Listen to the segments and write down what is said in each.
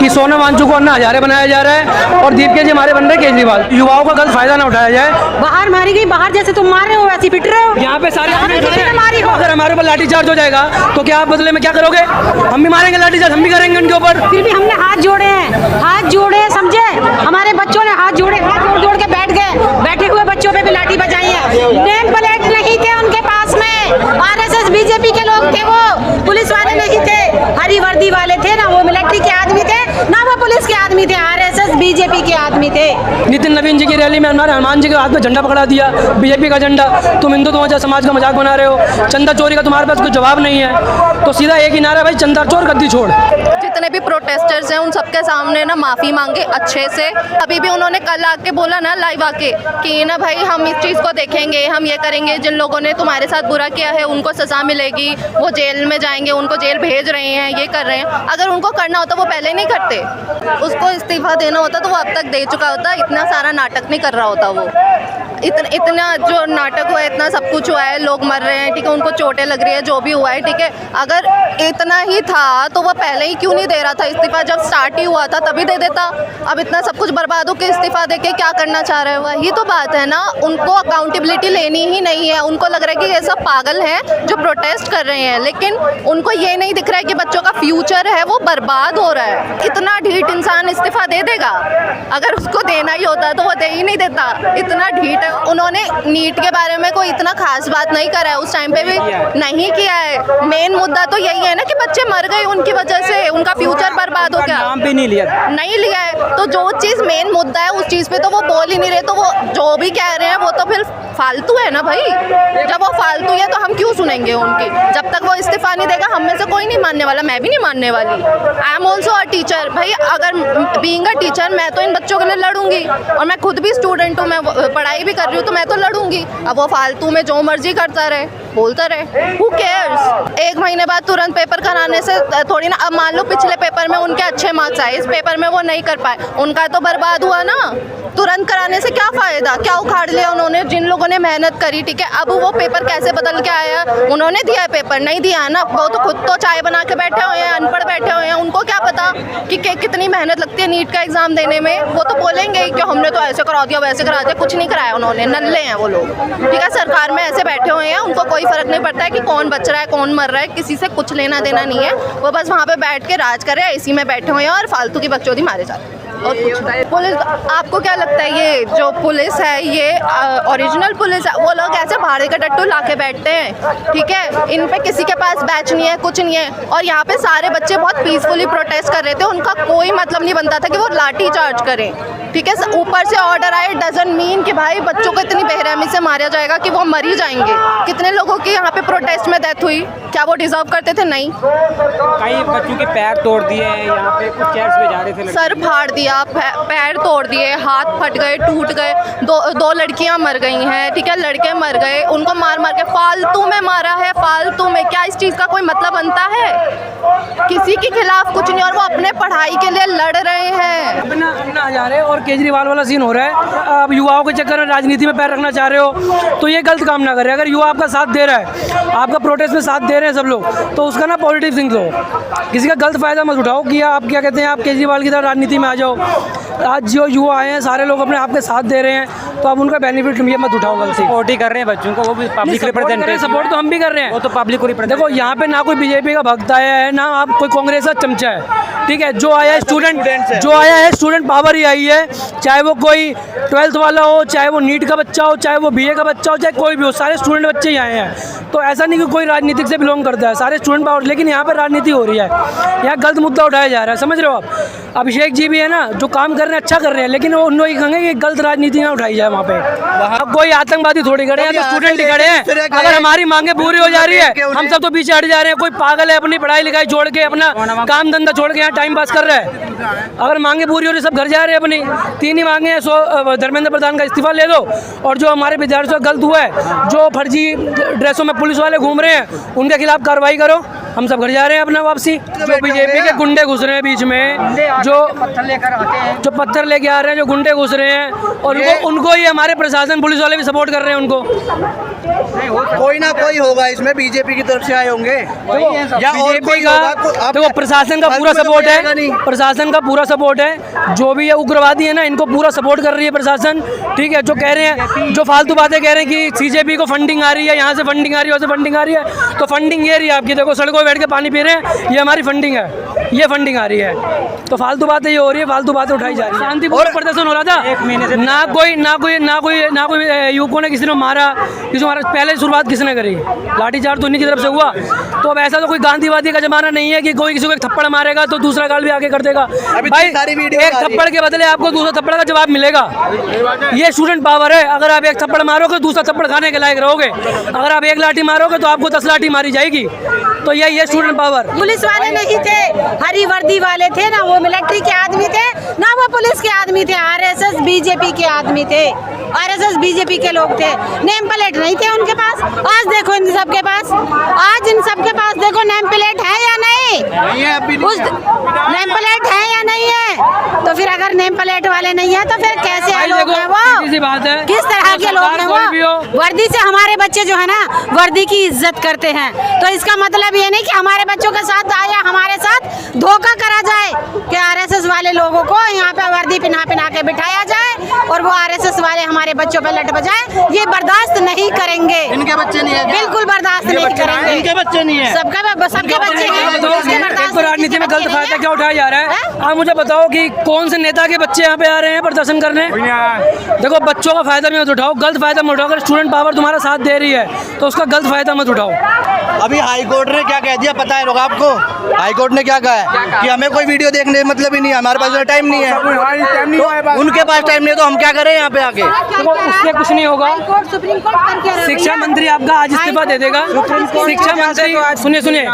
कि सोनम वांगचुक को अन्ना हजारे बनाया जा रहा है और दीप के जी हमारे बन रहे केजरीवाल। युवाओं का गलत फायदा ना उठाया जाए। बाहर मारी गई, बाहर जैसे तुम मार रहे हो वैसे पिट रहे हो। यहाँ पे सारे मारी हो। अगर हमारे ऊपर लाठीचार्ज हो जाएगा तो क्या आप बदले में क्या करोगे? हम भी मारेंगे लाठीचार्ज, हम भी करेंगे उनके ऊपर। फिर भी हमने हाथ जोड़े हैं, हाथ जोड़े समझे। हमारे बच्चों ने हाथ जोड़े, हाथ जोड़ जोड़ के बैठ गए। बैठे हुए बच्चों पे भी लाठी बजाई है। नेम प्लेट नहीं थे उनके पास में, आरएसएस बीजेपी के लोग थे, वो पुलिस वाले नहीं थे। हरी वर्दी वाले थे ना, वो मिलिट्री के आदमी थे ना, वो पुलिस के आदमी थे, आरएसएस बीजेपी के आदमी थे। नितिन नवीन जी की रैली में हमारे हनुमान जी के हाथ में झंडा पकड़ा दिया, बीजेपी का झंडा। तुम हिंदुत्व समाज का मजाक बना रहे हो। चंदा चोरी का तुम्हारे पास कोई जवाब नहीं है, तो सीधा एक ही नारा भाई, चंदा चोर गद्दी छोड़। जितने भी प्रोटेस्टर्स हैं उन सबके सामने ना माफ़ी मांगे अच्छे से। अभी भी उन्होंने कल आके बोला ना लाइव आके कि ना भाई हम इस चीज़ को देखेंगे, हम ये करेंगे, जिन लोगों ने तुम्हारे साथ बुरा किया है उनको सज़ा मिलेगी, वो जेल में जाएंगे, उनको जेल भेज रहे हैं, ये कर रहे हैं। अगर उनको करना होता वो पहले नहीं करते, उसको इस्तीफा देना होता तो वो अब तक दे चुका होता। इतना सारा नाटक नहीं कर रहा होता वो। इतना जो नाटक हुआ है, इतना सब कुछ हुआ है, लोग मर रहे हैं, ठीक है, उनको चोटें लग रही है, जो भी हुआ है, ठीक है। अगर इतना ही था तो वो पहले ही क्यों नहीं दे रहा था इस्तीफा? जब स्टार्ट ही हुआ था तभी दे देता। अब इतना सब कुछ बर्बाद होकर इस्तीफा देके क्या करना चाह रहे हो? यही तो बात है ना, उनको अकाउंटेबिलिटी लेनी ही नहीं है। उनको लग रहा है कि ये सब पागल हैं जो प्रोटेस्ट कर रहे हैं, लेकिन उनको ये नहीं दिख रहा है कि बच्चों का फ्यूचर है वो बर्बाद हो रहा है। इतना ढीठ इंसान इस्तीफा दे देगा? अगर उसको देना ही होता तो वो दे ही नहीं देता, इतना ढीठ है। उन्होंने नीट के बारे में कोई इतना खास बात नहीं करा है, उस टाइम पे भी नहीं किया है। मेन मुद्दा तो यही है ना कि बच्चे मर गए उनकी वजह से, उनका फ्यूचर बर्बाद हो गया। नाम भी नहीं लिया है। तो जो चीज़ मेन मुद्दा है उस चीज़ पे तो वो बोल ही नहीं रहे, तो वो जो भी कह रहे हैं वो तो फिर फालतू है ना भाई। जब वो फालतू है तो हम क्यों सुनेंगे उनकी? जब तक वो इस्तीफा नहीं देगा हम में से कोई नहीं मानने वाला, मैं भी नहीं मानने वाली। I am also a teacher भाई, अगर बीइंग अ टीचर मैं तो इन बच्चों के लिए लड़ूंगी, और मैं खुद भी स्टूडेंट हूँ, मैं पढ़ाई भी कर रही हूँ, तो मैं तो लड़ूंगी। अब वो फालतू में जो मर्जी करता रहे, बोलता रहे, हु केयर्स। 1 महीने बाद तुरंत पेपर कराने से थोड़ी ना। अब मान लो पिछले पेपर में उनके अच्छे मार्क्स आए, इस पेपर में वो नहीं कर पाए, उनका तो बर्बाद हुआ ना। तुरंत कराने से क्या फ़ायदा? क्या उखाड़ लिया उन्होंने? जिन लोगों ने मेहनत करी, ठीक है, अब वो पेपर कैसे बदल के आया? उन्होंने दिया है पेपर, नहीं दिया है ना। वो तो खुद तो चाय बना के बैठे हुए हैं, अनपढ़ बैठे हुए हैं, उनको क्या पता कि कितनी मेहनत लगती है नीट का एग्ज़ाम देने में। वो तो बोलेंगे कि हमने तो ऐसे करा दिया, वैसे करा दिया। कुछ नहीं कराया उन्होंने, नल्ले हैं वो लोग, ठीक है। सरकार में ऐसे बैठे हुए हैं, उनको कोई फ़र्क नहीं पड़ता है कि कौन बच रहा है, कौन मर रहा है, किसी से कुछ लेना देना नहीं है। वो बस वहाँ पे बैठ के राज करे, एसी में बैठे हुए हैं और फालतू की बकचोदी मारे जाते हैं। और पुलिस, आपको क्या लगता है ये जो पुलिस है ये ओरिजिनल पुलिस है? वो लोग ऐसे भाड़े का टट्टू ला के बैठते हैं, ठीक है, इन पे किसी के पास बैच नहीं है, कुछ नहीं है। और यहाँ पे सारे बच्चे बहुत पीसफुली प्रोटेस्ट कर रहे थे, उनका कोई मतलब नहीं बनता था कि वो लाठी चार्ज करें, ठीक है। ऊपर से ऑर्डर आए, डजंट मीन कि भाई बच्चों को इतनी बेरहमी से मारा जाएगा कि वो मर ही जाएंगे। कितने लोगों की यहाँ पे प्रोटेस्ट में डेथ हुई, क्या वो डिजर्व करते थे? नहीं। कई बच्चों के पैर तोड़ दिए हैं, यहाँ पे कुछ चेयर्स पे जा रहे थे, सर फाड़ दिया, पैर तोड़ दिए, हाथ फट गए, टूट गए, दो लड़कियां मर गई हैं, ठीक है, लड़के मर गए, उनको मार मार के फालतू में मारा है, फालतू में। क्या इस चीज़ का कोई मतलब बनता है? किसी के खिलाफ कुछ नहीं, और वो अपने पढ़ाई के लिए लड़ रहे हैं। अपना जा रहे और केजरीवाल वाला सीन हो रहा है। अब युवाओं के चक्कर में राजनीति में पैर रखना चाह रहे हो तो ये गलत काम ना करें। अगर युवा आपका साथ दे रहा है, आपका प्रोटेस्ट में साथ दे रहे हैं सब लोग, तो उसका ना पॉजिटिव थिंक लो, किसी का गलत फायदा मत उठाओ कि आप क्या कहते हैं, आप केजरीवाल की तरह राजनीति में आ जाओ। आज जो युवा आए हैं सारे लोग अपने आप के साथ दे रहे हैं, तो आप उनका बेनिफिट ये मत उठाओ गलती। सपोर्ट ही कर रहे हैं बच्चों को, वो भी पब्लिक रिप्रेजेंटेटिव। सपोर्ट तो हम भी कर रहे हैं, वो तो पब्लिक को रिप्रेजेंट। देखो यहाँ पे ना कोई बीजेपी का भक्त आया है, ना आप कोई कांग्रेस का चमचा है, ठीक है। जो आया है स्टूडेंट पावर ही आई है, चाहे वो कोई 12th वाला हो, चाहे वो नीट का बच्चा हो, चाहे वो BA का बच्चा हो, चाहे कोई भी हो, सारे स्टूडेंट बच्चे ही आए हैं। तो ऐसा नहीं कि कोई राजनीतिक से बिलोंग करता है, सारे स्टूडेंट पावर। लेकिन यहाँ पर राजनीति हो रही है, यहाँ गलत मुद्दा उठाया जा रहा है, समझ रहे हो आप? अभिषेक जी भी है ना, जो काम कर रहे हैं अच्छा कर रहे हैं, लेकिन वो उन लोग कहेंगे कि गलत राजनीति ना उठाई जाए वहाँ पे। वहाँ कोई आतंकवादी थोड़ी खड़े हैं, तो स्टूडेंट ही खड़े हैं। अगर हमारी मांगे पूरी हो जा रही है, हम सब तो पीछे हट जा रहे हैं। कोई पागल है अपनी पढ़ाई लिखाई छोड़ के, अपना काम धंधा छोड़ के यहाँ टाइम पास कर रहा है। अगर मांगे पूरी हो रही, सब घर जा रहे हैं अपनी। 3 ही मांगे हैं, धर्मेंद्र प्रधान का इस्तीफा ले दो, और जो हमारे विद्यार्थियों का गलत हुआ है, जो फर्जी ड्रेसों में पुलिस वाले घूम रहे हैं उनके खिलाफ कार्रवाई करो। हम सब घर जा रहे हैं अपना वापसी। जो बीजेपी के गुंडे घुस रहे हैं बीच में, जो पत्थर लेके आ रहे हैं, जो गुंडे घुस रहे हैं, और उनको ही हमारे प्रशासन पुलिस वाले भी सपोर्ट कर रहे हैं उनको। कोई ना कोई होगा इसमें, बीजेपी की तरफ से आए होंगे या और कोई होगा। देखो प्रशासन का पूरा सपोर्ट है, प्रशासन का पूरा सपोर्ट है। जो भी है उग्रवादी है ना, इनको पूरा सपोर्ट कर रही है प्रशासन। ठीक है, जो कह रहे हैं, जो फालतू बातें कह रहे हैं कि सीजेपी को फंडिंग आ रही है, यहाँ से फंडिंग आ रही है, वहाँ से फंडिंग आ रही है, तो फंडिंग ये रही है आपकी। देखो सड़कों बैठ के पानी पी रहे हैं, ये हमारी फंडिंग है, ये फंडिंग आ रही है। तो फालतू बातें ये हो रही है, फालतू बातें उठाई जा रही है। शांतिपूर्ण प्रदर्शन हो रहा था, ना कोई युवकों ने किसी ने मारा, पहले शुरुआत किसने करी? लाठीचार्ज तो इन्हीं की तरफ से हुआ। तो अब ऐसा तो कोई गांधीवादी का जमाना नहीं है कि कोई किसी को एक थप्पड़ मारेगा तो दूसरा गाल भी आगे कर देगा। भाई एक थप्पड़ के बदले आपको दूसरा थप्पड़ का जवाब मिलेगा। ये स्टूडेंट पावर है। अगर आप एक थप्पड़ मारोगे दूसरा थप्पड़ खाने के लायक रहोगे, अगर आप एक लाठी मारोगे तो आपको 10 लाठी मारी जाएगी। तो यही है स्टूडेंट पावर। पुलिस वाले नहीं थे, हरी वर्दी वाले थे ना, वो मिलिट्री के आदमी थे ना, वो पुलिस के आदमी थे, आरएसएस बीजेपी के आदमी थे, आरएसएस बीजेपी के लोग थे। नेम प्लेट नहीं थे उनके पास। आज देखो इन सबके पास, आज इन सबके पास देखो नेम प्लेट है या नहीं, उस नेम प्लेट है या नहीं है। तो फिर अगर नेम प्लेट वाले नहीं है तो फिर कैसे लोग हैं वो? बात है, किस तरह के लोग हैं वो? वर्दी से हमारे बच्चे जो है ना, वर्दी की इज्जत करते हैं। तो इसका मतलब ये नहीं कि हमारे बच्चों के साथ आया, हमारे साथ धोखा करा जाए कि आरएसएस वाले लोगों को यहाँ पे वर्दी पिना के बिठाया जाए और वो आरएसएस वाले हमारे बच्चों पे लट बजाए। ये बर्दाश्त नहीं करेंगे। इनके बच्चे नहीं है, बिल्कुल बर्दाश्त नहीं करेंगे। इनके बच्चे नहीं है, सबके बच्चे हैं। तो राजनीति में गलत फायदा क्या उठाया जा रहा है? आप मुझे बताओ कि कौन से नेता के बच्चे यहाँ पे आ रहे हैं प्रदर्शन करने? देखो बच्चों का फायदा भी मत उठाओ, गलत फायदा मत उठाओ। अगर स्टूडेंट पावर तुम्हारा साथ दे रही है तो उसका गलत फायदा मत उठाओ। अभी हाई कोर्ट ने क्या कह दिया पता है लोग आपको? हाई कोर्ट ने क्या कहा है कि हमें कोई वीडियो देखने मतलब ही नहीं है, हमारे पास टाइम नहीं है। तो उनके पास टाइम नहीं है तो हम क्या करें यहाँ पे आके? तो उससे कुछ नहीं होगा। सुप्रीम कोर्ट शिक्षा मंत्री आपका आज इस्तीफा दे देगा। शिक्षा मंत्री सुनिए,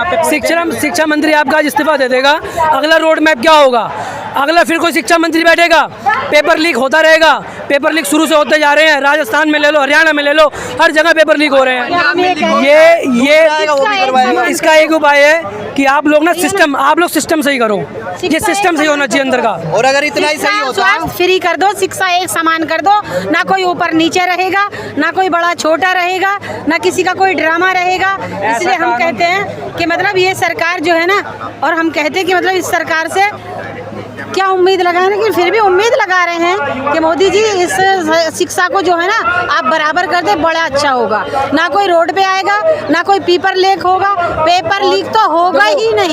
शिक्षा मंत्री आपका आज इस्तीफा दे देगा। अगला रोड मैप क्या होगा? अगला फिर कोई शिक्षा मंत्री बैठेगा, पेपर लीक होता रहेगा। पेपर लीक शुरू से होते जा रहे हैं, राजस्थान में ले लो, हरियाणा में ले लो, हर जगह पेपर लीक हो रहे हैं। ये इसका एक उपाय है कि आप लोग सिस्टम सही करो। ये सिस्टम सही होना चाहिए अंदर का। और अगर इतना ही सही होता, फ्री कर दो, शिक्षा एक समान कर दो, ना कोई ऊपर नीचे रहेगा, ना कोई बड़ा छोटा रहेगा, ना किसी का कोई ड्रामा रहेगा। इसलिए हम कहते हैं कि मतलब ये सरकार जो है ना, और हम कहते हैं कि मतलब इस सरकार से क्या उम्मीद लगाए, लेकिन फिर भी उम्मीद लगा रहे हैं कि मोदी जी इस शिक्षा को जो है ना आप बराबर कर दे, बड़ा अच्छा होगा। ना कोई रोड पे आएगा, ना कोई पेपर लीक होगा। पेपर लीक तो होगा ही नहीं।